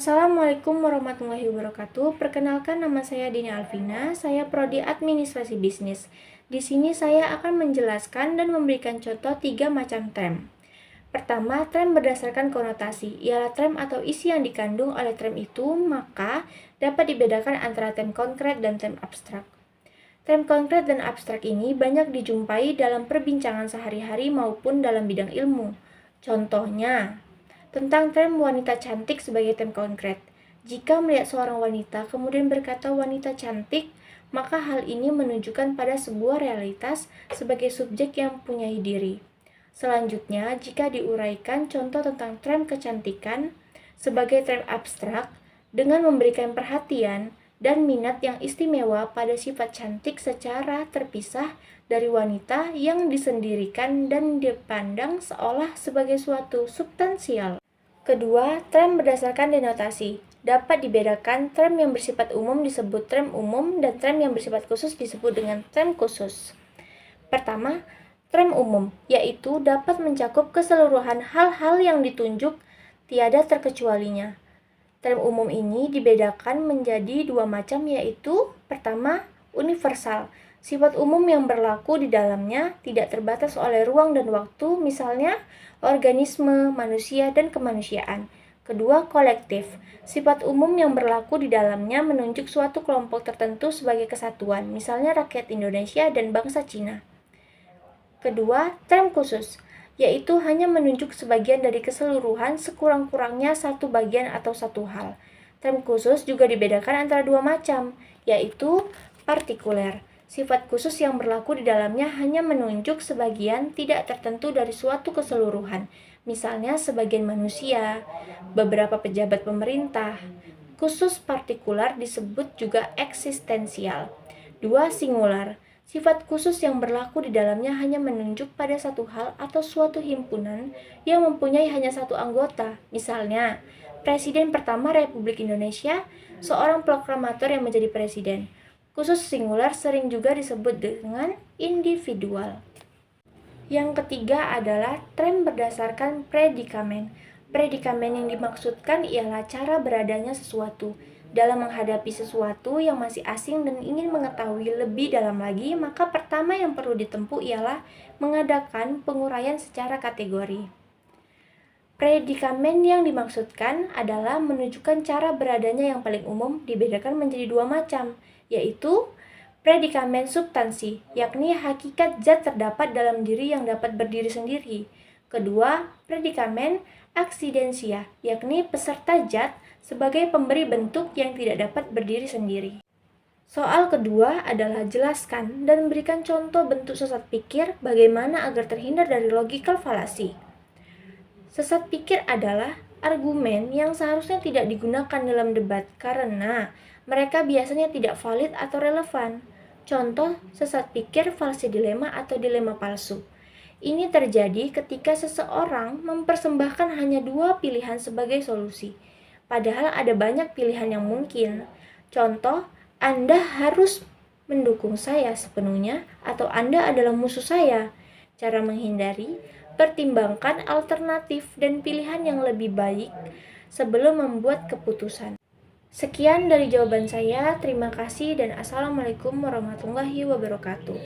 Assalamualaikum warahmatullahi wabarakatuh. Perkenalkan, nama saya Dini Alvina. Saya prodi Administrasi Bisnis. Di sini saya akan menjelaskan dan memberikan contoh 3 macam term. Pertama, term berdasarkan konotasi. Ialah term atau isi yang dikandung oleh term itu, maka dapat dibedakan antara term konkret dan term abstrak. Term konkret dan abstrak ini banyak dijumpai dalam perbincangan sehari-hari maupun dalam bidang ilmu. Contohnya, tentang term wanita cantik sebagai term konkret. Jika melihat seorang wanita kemudian berkata wanita cantik, maka hal ini menunjukkan pada sebuah realitas sebagai subjek yang mempunyai diri. Selanjutnya, jika diuraikan contoh tentang term kecantikan sebagai term abstrak dengan memberikan perhatian dan minat yang istimewa pada sifat cantik secara terpisah dari wanita yang disendirikan dan dipandang seolah sebagai suatu substansial. Kedua, term berdasarkan denotasi. Dapat dibedakan term yang bersifat umum disebut term umum dan term yang bersifat khusus disebut dengan term khusus. Pertama, term umum, yaitu dapat mencakup keseluruhan hal-hal yang ditunjuk tiada terkecualinya. Term umum ini dibedakan menjadi 2 macam, yaitu pertama, universal. Sifat umum yang berlaku di dalamnya tidak terbatas oleh ruang dan waktu, misalnya organisme, manusia, dan kemanusiaan. Kedua, kolektif. Sifat umum yang berlaku di dalamnya menunjuk suatu kelompok tertentu sebagai kesatuan, misalnya rakyat Indonesia dan bangsa Cina. Kedua, term khusus, yaitu hanya menunjuk sebagian dari keseluruhan, sekurang-kurangnya satu bagian atau satu hal. Term khusus juga dibedakan antara 2 macam, yaitu partikuler. Sifat khusus yang berlaku di dalamnya hanya menunjuk sebagian tidak tertentu dari suatu keseluruhan, misalnya sebagian manusia, beberapa pejabat pemerintah. Khusus partikular disebut juga eksistensial. 2, singular. Sifat khusus yang berlaku di dalamnya hanya menunjuk pada satu hal atau suatu himpunan yang mempunyai hanya satu anggota, misalnya Presiden pertama Republik Indonesia, seorang proklamator yang menjadi presiden. Khusus singular sering juga disebut dengan individual. Yang ketiga adalah term berdasarkan predikamen. Predikamen yang dimaksudkan ialah cara beradanya sesuatu. Dalam menghadapi sesuatu yang masih asing dan ingin mengetahui lebih dalam lagi, maka pertama yang perlu ditempuh ialah mengadakan penguraian secara kategori. Predikamen yang dimaksudkan adalah menunjukkan cara beradanya yang paling umum, dibedakan menjadi 2 macam, yaitu predikamen substansi, yakni hakikat zat terdapat dalam diri yang dapat berdiri sendiri. Kedua, predikamen aksidensia, yakni peserta zat sebagai pemberi bentuk yang tidak dapat berdiri sendiri. Soal kedua adalah jelaskan dan berikan contoh bentuk sesat pikir bagaimana agar terhindar dari logical fallacy. Sesat pikir adalah argumen yang seharusnya tidak digunakan dalam debat karena mereka biasanya tidak valid atau relevan. Contoh sesat pikir falsi dilema atau dilema palsu. Ini terjadi ketika seseorang mempersembahkan hanya 2 pilihan sebagai solusi, padahal ada banyak pilihan yang mungkin. Contoh, Anda harus mendukung saya sepenuhnya atau Anda adalah musuh saya. Cara menghindari, pertimbangkan alternatif dan pilihan yang lebih baik sebelum membuat keputusan. Sekian dari jawaban saya, terima kasih dan Assalamualaikum warahmatullahi wabarakatuh.